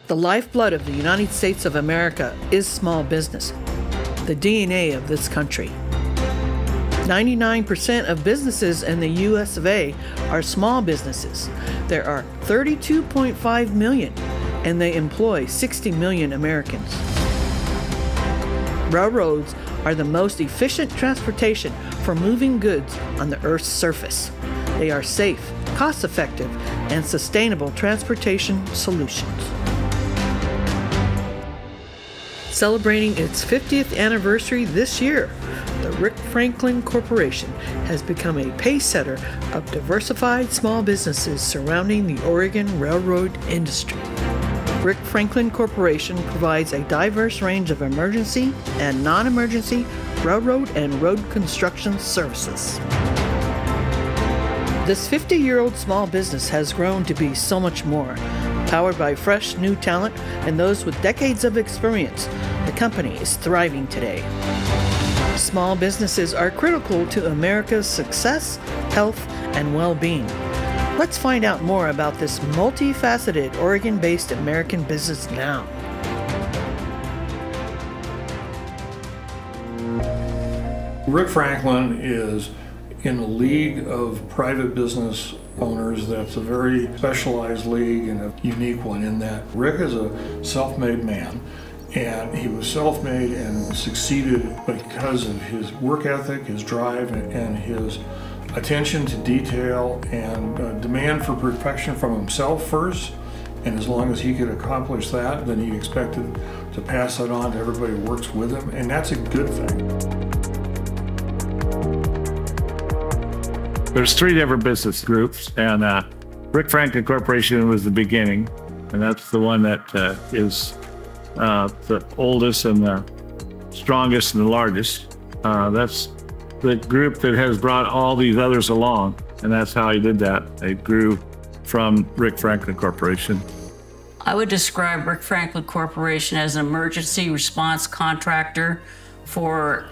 The lifeblood of the United States of America is small business, the DNA of this country. 99% of businesses in the US of A are small businesses. There are 32.5 million, and they employ 60 million Americans. Railroads are the most efficient transportation for moving goods on the Earth's surface. They are safe, cost-effective, and sustainable transportation solutions. Celebrating its 50th anniversary this year, the Rick Franklin Corporation has become a pacesetter of diversified small businesses surrounding the Oregon railroad industry. Rick Franklin Corporation provides a diverse range of emergency and non-emergency railroad and road construction services. This 50-year-old small business has grown to be so much more. Powered by fresh new talent and those with decades of experience, the company is thriving today. Small businesses are critical to America's success, health, and well-being. Let's find out more about this multifaceted Oregon-based American business now. Rick Franklin is in a league of private business owners that's a very specialized league and a unique one in that Rick is a self-made man, and he was self-made and succeeded because of his work ethic, his drive, and his attention to detail and demand for perfection from himself first. And as long as he could accomplish that, then he expected to pass that on to everybody who works with him, and that's a good thing. There's 3 different business groups, and Rick Franklin Corporation was the beginning, and that's the one that is the oldest and the strongest and the largest. That's the group that has brought all these others along, and that's how he did that. It grew from Rick Franklin Corporation. I would describe Rick Franklin Corporation as an emergency response contractor for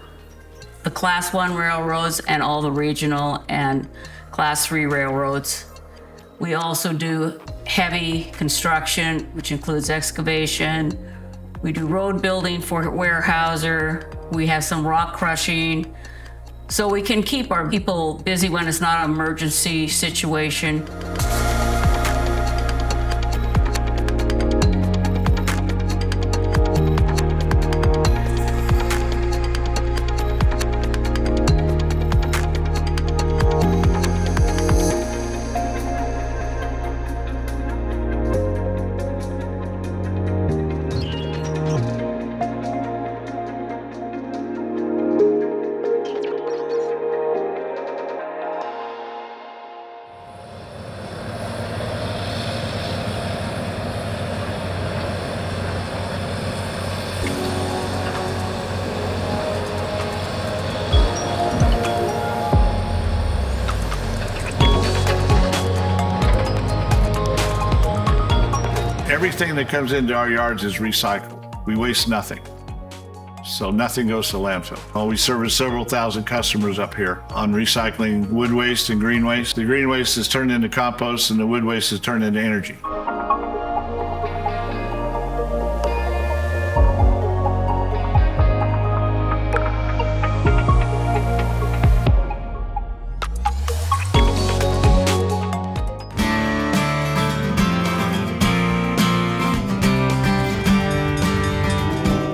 the Class 1 railroads and all the regional and Class 3 railroads. We also do heavy construction, which includes excavation. We do road building for Weyerhaeuser. We have some rock crushing. So we can keep our people busy when it's not an emergency situation. Everything that comes into our yards is recycled. We waste nothing. So nothing goes to landfill. Well, we service several thousand customers up here on recycling wood waste and green waste. The green waste is turned into compost and the wood waste is turned into energy.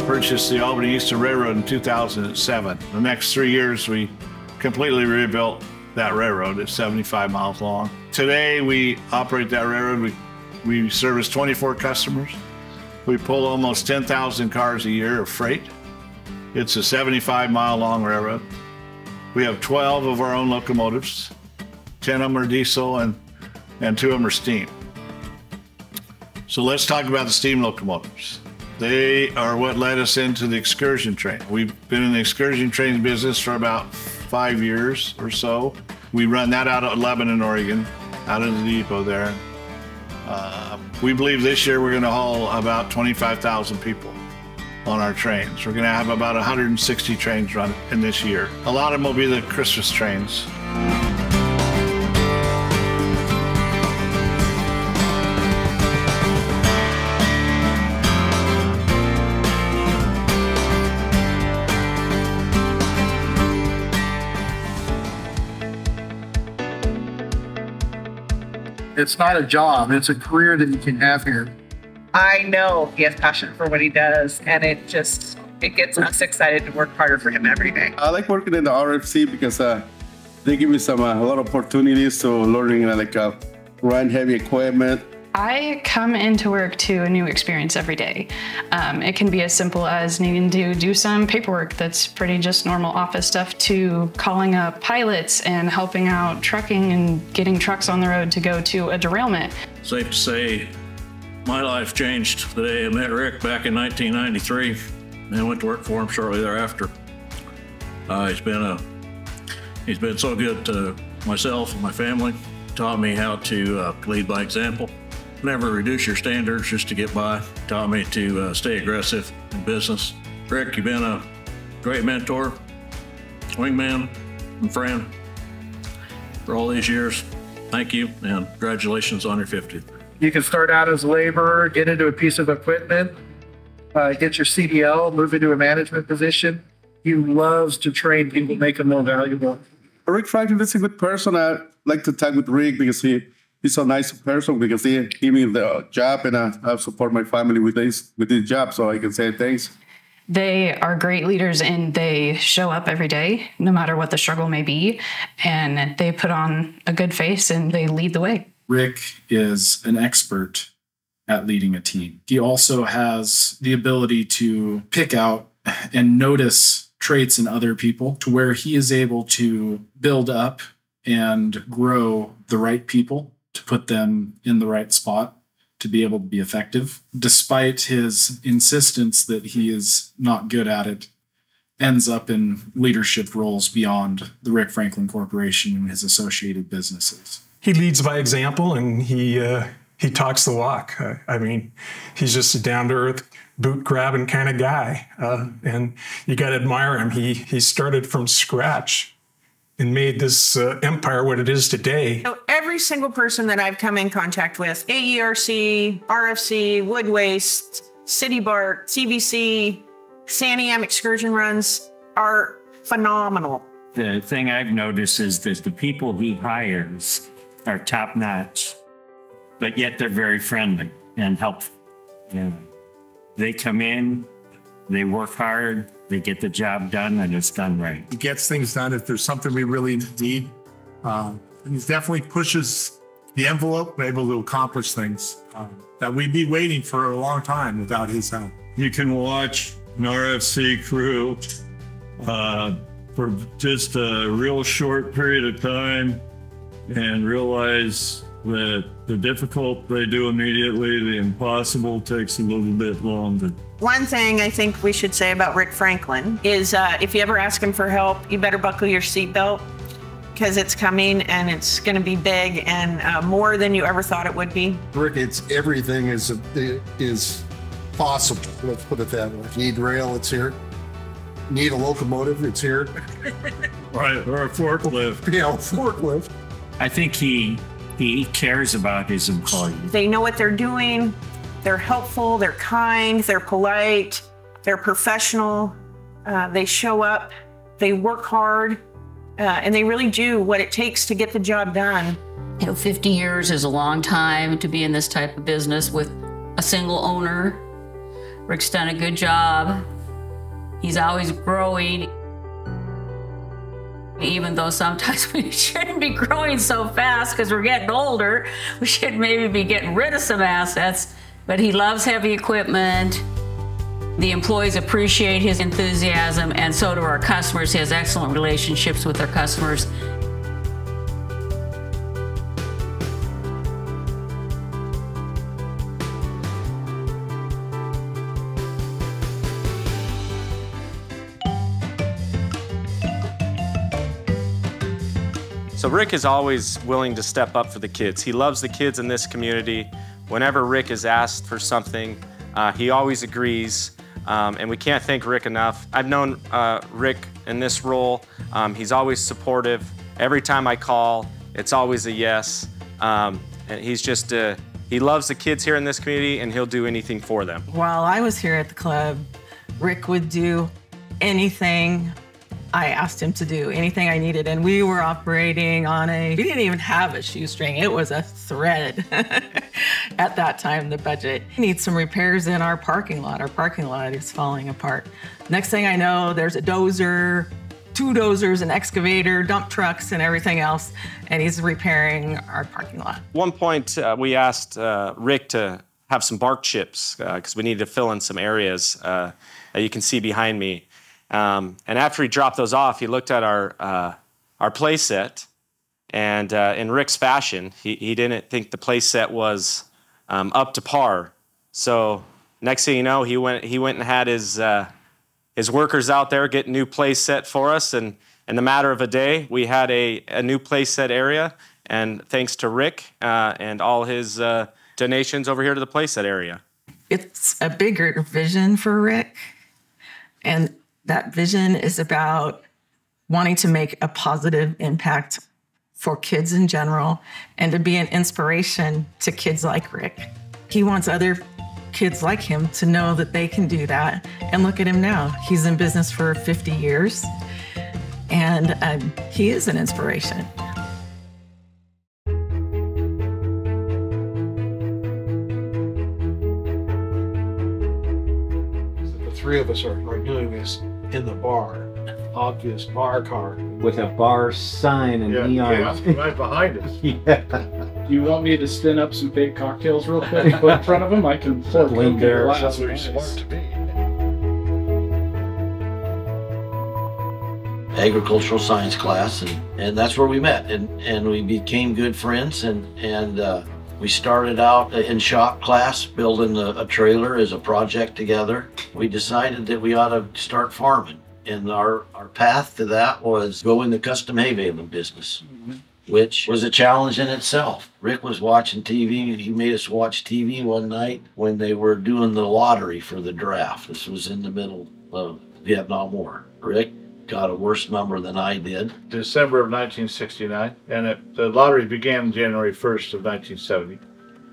Purchased the Albany Eastern Railroad in 2007. The next 3 years, we completely rebuilt that railroad. It's 75 miles long. Today, we operate that railroad. We service 24 customers. We pull almost 10,000 cars a year of freight. It's a 75-mile long railroad. We have 12 of our own locomotives. 10 of them are diesel and 2 of them are steam. So let's talk about the steam locomotives. They are what led us into the excursion train. We've been in the excursion train business for about 5 years or so. We run that out of Lebanon, Oregon, out of the depot there. We believe this year we're going to haul about 25,000 people on our trains. We're going to have about 160 trains run in this year. A lot of them will be the Christmas trains. It's not a job. It's a career that you can have here. I know he has passion for what he does, and it gets us excited to work harder for him every day. I like working in the RFC because they give me a lot of opportunities to learning run heavy equipment. I come into work to a new experience every day. It can be as simple as needing to do some paperwork that's pretty just normal office stuff, to calling up pilots and helping out trucking and getting trucks on the road to go to a derailment. Safe to say, my life changed the day I met Rick back in 1993 and went to work for him shortly thereafter. He's been so good to myself and my family, taught me how to lead by example. Never reduce your standards just to get by. Taught me to stay aggressive in business. Rick, you've been a great mentor, wingman, and friend for all these years. Thank you, and congratulations on your 50th. You can start out as a laborer, get into a piece of equipment, get your CDL, move into a management position. He loves to train people, make them more valuable. Rick Franklin is a good person. I like to talk with Rick because he's a nice person, because he gave me the job, and I support my family with this job, so I can say thanks. They are great leaders, and they show up every day, no matter what the struggle may be, and they put on a good face and they lead the way. Rick is an expert at leading a team. He also has the ability to pick out and notice traits in other people to where he is able to build up and grow the right people, to put them in the right spot to be able to be effective. Despite his insistence that he is not good at it, ends up in leadership roles beyond the Rick Franklin Corporation and his associated businesses. He leads by example, and he talks the walk. I mean, he's just a down-to-earth, boot-grabbing kind of guy, and you got to admire him. He started from scratch and made this empire what it is today. So every single person that I've come in contact with, AERC, RFC, Wood Waste, City BART, CBC, Santiam excursion runs are phenomenal. The thing I've noticed is that the people he hires are top-notch, but yet they're very friendly and helpful. They come in, they work hard, they get the job done, and it's done right. He gets things done if there's something we really need. He definitely pushes the envelope, able to accomplish things that we'd be waiting for a long time without his help. You can watch an RFC crew for just a real short period of time and realize that the difficult they do immediately, the impossible takes a little bit longer. One thing I think we should say about Rick Franklin is if you ever ask him for help, you better buckle your seatbelt, because it's coming and it's going to be big and more than you ever thought it would be. Rick, everything is possible. Let's put it that way. If you need rail, it's here. Need a locomotive, it's here. Right, or a forklift. Yeah, a forklift. I think he cares about his employees. They know what they're doing. They're helpful, they're kind, they're polite, they're professional. They show up, they work hard, and they really do what it takes to get the job done. 50 years is a long time to be in this type of business with a single owner. Rick's done a good job. He's always growing. Even though sometimes we shouldn't be growing so fast because we're getting older, we should maybe be getting rid of some assets. But he loves heavy equipment. The employees appreciate his enthusiasm, and so do our customers. He has excellent relationships with our customers. So Rick is always willing to step up for the kids. He loves the kids in this community. Whenever Rick is asked for something, he always agrees, and we can't thank Rick enough. I've known Rick in this role. He's always supportive. Every time I call, it's always a yes. And he's just, he loves the kids here in this community, and he'll do anything for them. While I was here at the club, Rick would do anything I asked him to do, anything I needed. And we were operating on we didn't even have a shoestring. It was a thread at that time, the budget. We need some repairs in our parking lot. Our parking lot is falling apart. Next thing I know, there's a dozer, 2 dozers, an excavator, dump trucks, and everything else. And he's repairing our parking lot. At one point, we asked Rick to have some bark chips because we needed to fill in some areas that you can see behind me. And after he dropped those off, he looked at our play set, and in Rick's fashion, he didn't think the play set was up to par. So next thing you know, he went and had his workers out there get a new play set for us, and in the matter of a day, we had a new play set area. And thanks to Rick and all his donations over here to the play set area. It's a bigger vision for Rick, and that vision is about wanting to make a positive impact for kids in general and to be an inspiration to kids like Rick. He wants other kids like him to know that they can do that. And look at him now. He's in business for 50 years, and he is an inspiration. The 3 of us are doing this in the bar, obvious bar card. With a bar sign and neon. Yeah, right behind us. Yeah. Do you want me to spin up some fake cocktails real quick and put in front of them? I can pour Coke in a glass. That's very smart to be. Agricultural science class, and that's where we met, and we became good friends, and we started out in shop class building a trailer as a project together. We decided that we ought to start farming, and our path to that was go in the custom hay baling business, which was a challenge in itself. Rick was watching TV. He made us watch TV one night when they were doing the lottery for the draft. This was in the middle of Vietnam War. Rick got a worse number than I did. December of 1969, and the lottery began January 1st of 1970.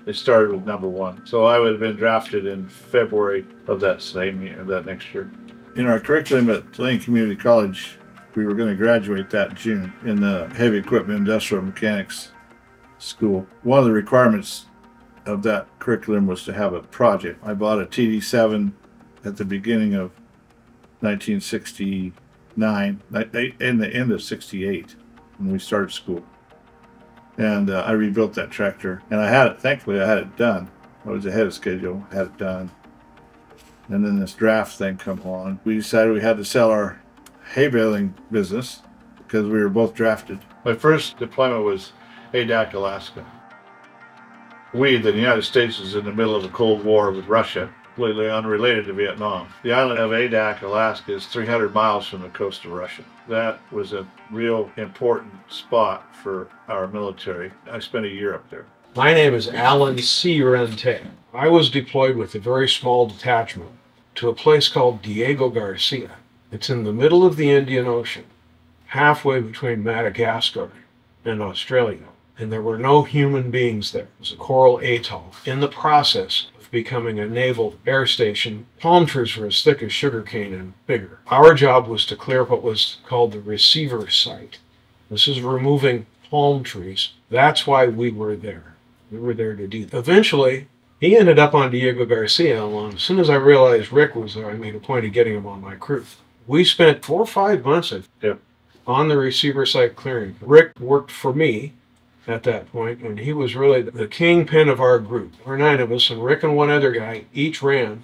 It started with number 1. So I would have been drafted in February of that same year, that next year. In our curriculum at Lane Community College, we were going to graduate that June in the Heavy Equipment Industrial Mechanics School. One of the requirements of that curriculum was to have a project. I bought a TD7 at the beginning of 1969, in the end of 68, when we started school. And I rebuilt that tractor, and I had it, thankfully I had it done. I was ahead of schedule, had it done. And then this draft thing come along. We decided we had to sell our hay baling business because we were both drafted. My first deployment was Adak, Alaska. The United States, was in the middle of a Cold War with Russia, completely unrelated to Vietnam. The island of Adak, Alaska is 300 miles from the coast of Russia. That was a real important spot for our military. I spent a year up there. My name is Alan C. Rente. I was deployed with a very small detachment to a place called Diego Garcia. It's in the middle of the Indian Ocean, halfway between Madagascar and Australia. And there were no human beings there. It was a coral atoll. In the process of becoming a naval air station, palm trees were as thick as sugarcane and bigger. Our job was to clear what was called the receiver site. This is removing palm trees. That's why we were there. We were there to do that. Eventually, he ended up on Diego Garcia, and as soon as I realized Rick was there, I made a point of getting him on my crew. We spent 4 or 5 months on the receiver site clearing. Rick worked for me at that point, and he was really the kingpin of our group. There were 9 of us, and Rick and one other guy each ran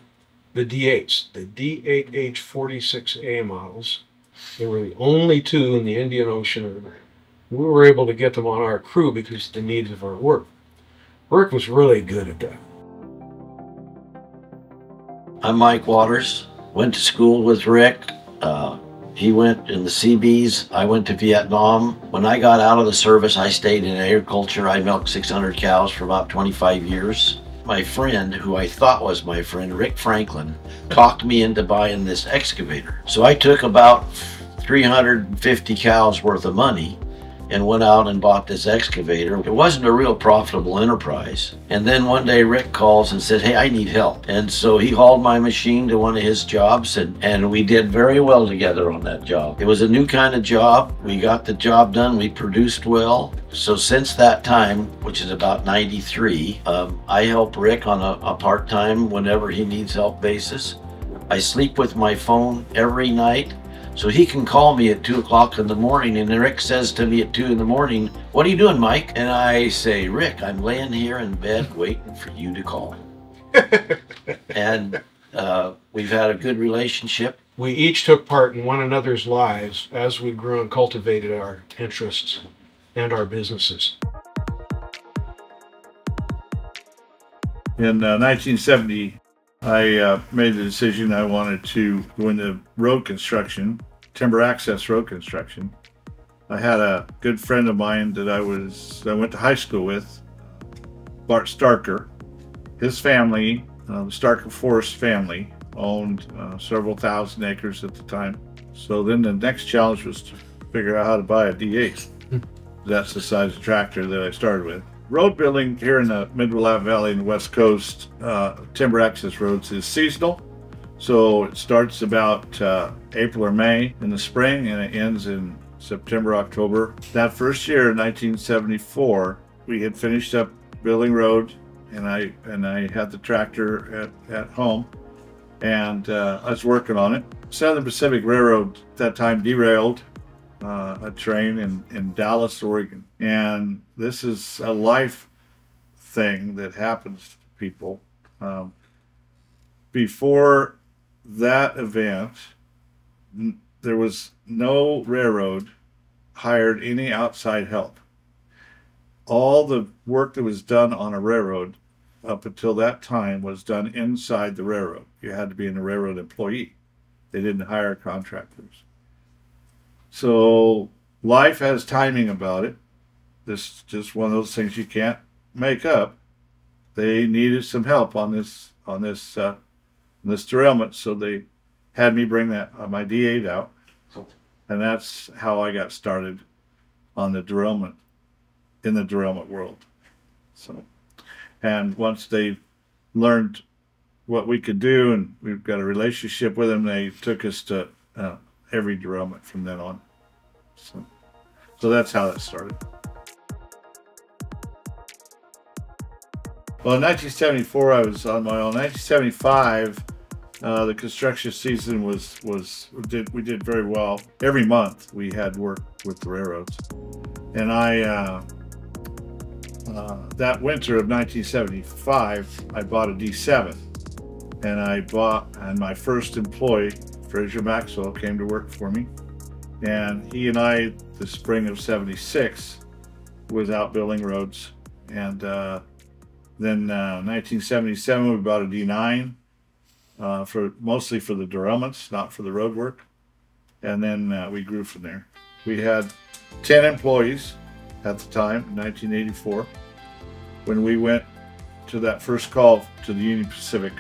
the D8s, the D8H46A models. They were the only 2 in the Indian Ocean. We were able to get them on our crew because of the needs of our work. Rick was really good at that. I'm Mike Waters. Went to school with Rick. He went in the Seabees. I went to Vietnam. When I got out of the service, I stayed in agriculture. I milked 600 cows for about 25 years. My friend, who I thought was my friend, Rick Franklin, talked me into buying this excavator. So I took about 350 cows worth of money and went out and bought this excavator. It wasn't a real profitable enterprise. And then one day Rick calls and said, hey, I need help. And so he hauled my machine to one of his jobs, and we did very well together on that job. It was a new kind of job. We got the job done. We produced well. So since that time, which is about 93, I help Rick on a part-time, whenever he needs help basis. I sleep with my phone every night, so he can call me at 2 o'clock in the morning, and Rick says to me at 2 in the morning, what are you doing, Mike? And I say, Rick, I'm laying here in bed waiting for you to call. And we've had a good relationship. We each took part in one another's lives as we grew and cultivated our interests and our businesses. In 1970, I made the decision I wanted to go into road construction, timber access road construction. I had a good friend of mine that I went to high school with, Bart Starker. His family, the Starker Forest family, owned several thousand acres at the time. So then the next challenge was to figure out how to buy a D8. That's the size of tractor that I started with. Road building here in the Mid-Willamette Valley and the West Coast, timber access roads, is seasonal. So it starts about April or May in the spring, and it ends in September, October. That first year, 1974, we had finished up building road, and I had the tractor at home, and I was working on it. Southern Pacific Railroad at that time derailed a train in Dallas, Oregon. And this is a life thing that happens to people. Before that event, there was no railroad hired any outside help. All the work that was done on a railroad up until that time was done inside the railroad. You had to be a railroad employee. They didn't hire contractors. So life has timing about it. This is just one of those things you can't make up. They needed some help on this derailment, so they had me bring that my D8 out, and that's how I got started on the derailment, in the derailment world. So, and once they learned what we could do, and we've got a relationship with them, they took us to every derailment from then on. So that's how that started. Well, in 1974, I was on my own. 1975, the construction season we did very well. Every month we had work with the railroads, and that winter of 1975, I bought a D7, and my first employee, Fraser Maxwell, came to work for me. And he and I, the spring of '76, was out building roads. And then 1977, we bought a D9, mostly for the derailments, not for the road work. And then we grew from there. We had 10 employees at the time, in 1984, when we went to that first call to the Union Pacific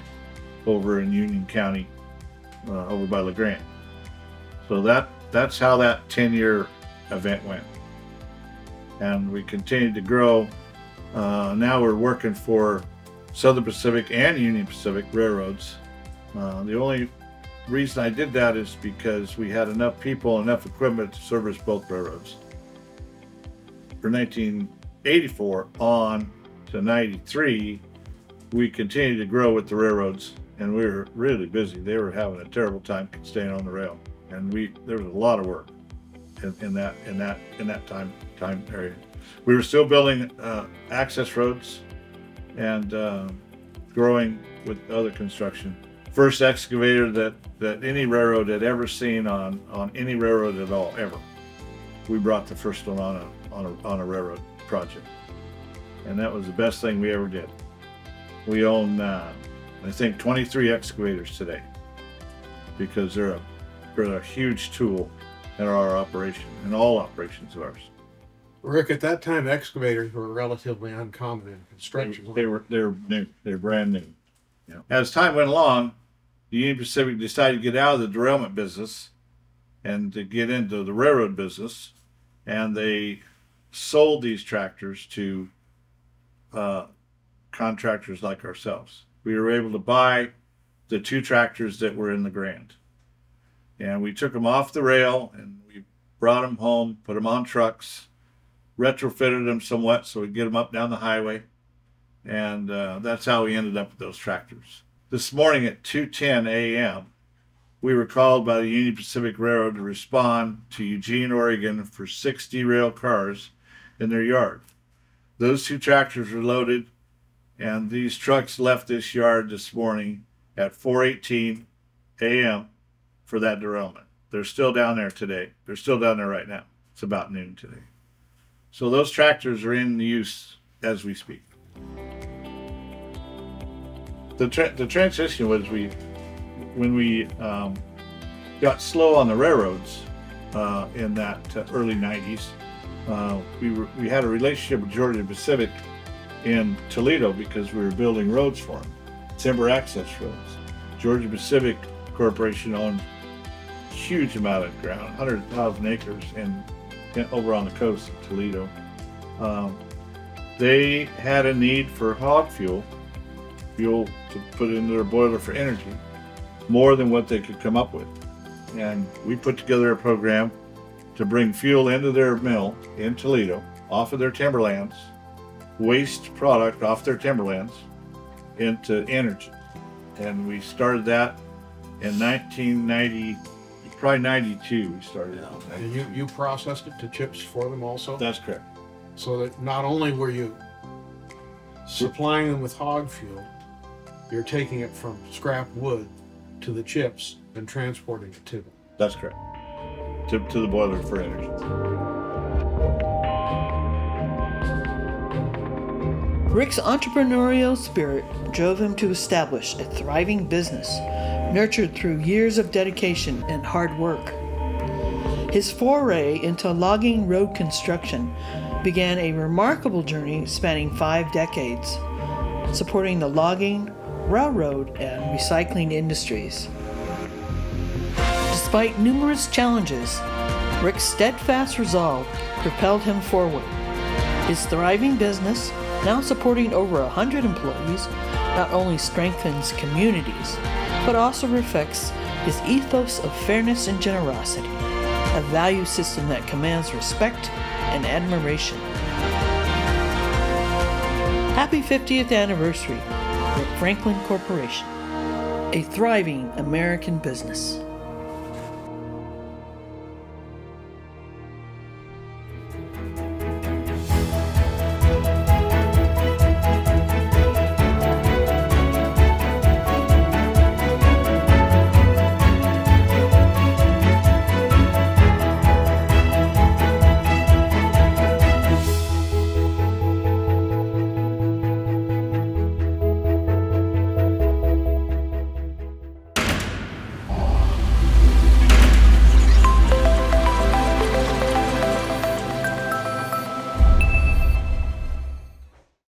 over in Union County, over by LaGrant. So that's how that 10-year event went. And we continued to grow. Now we're working for Southern Pacific and Union Pacific railroads. The only reason I did that is because we had enough people, enough equipment to service both railroads. For 1984 on to 93, we continued to grow with the railroads, and we were really busy. They were having a terrible time staying on the rail, and there was a lot of work in that time area. We were still building access roads and growing with other construction. First excavator that any railroad had ever seen on any railroad at all, ever. We brought the first one on a railroad project, and that was the best thing we ever did. We own I think 23 excavators today, because they're a huge tool in our operation, in all operations of ours. Rick, at that time, excavators were relatively uncommon in construction. They're new. They're brand new. Yeah. As time went along, the Union Pacific decided to get out of the derailment business and to get into the railroad business, and they sold these tractors to contractors like ourselves. We were able to buy the 2 tractors that were in the grant. And we took them off the rail and we brought them home, put them on trucks, retrofitted them somewhat so we could get them up down the highway. And that's how we ended up with those tractors. This morning at 2:10 a.m., we were called by the Union Pacific Railroad to respond to Eugene, Oregon for 60 rail cars in their yard. Those 2 tractors were loaded, and these trucks left this yard this morning at 4:18 a.m. for that derailment. They're still down there today. They're still down there right now. It's about noon today. So those tractors are in use as we speak. The transition was when we got slow on the railroads in that early 90s. We had a relationship with Georgia Pacific in Toledo because we were building roads for them, timber access roads. Georgia Pacific Corporation owned a huge amount of ground, 100,000 acres over on the coast of Toledo. They had a need for hog fuel to put into their boiler for energy, more than what they could come up with. And we put together a program to bring fuel into their mill in Toledo, off of their timberlands, waste product off their timberlands into energy. And we started that in 1990, probably 92 we started. And you processed it to chips for them also? That's correct. So that not only were you supplying them with hog fuel, you're taking it from scrap wood to the chips and transporting it to them. That's correct. To the boiler for energy. Rick's entrepreneurial spirit drove him to establish a thriving business, nurtured through years of dedication and hard work. His foray into logging road construction began a remarkable journey spanning 5 decades, supporting the logging, railroad, and recycling industries. Despite numerous challenges, Rick's steadfast resolve propelled him forward. His thriving business, now supporting over 100 employees, not only strengthens communities, but also reflects his ethos of fairness and generosity, a value system that commands respect and admiration. Happy 50th anniversary, Rick Franklin Corporation, a thriving American business.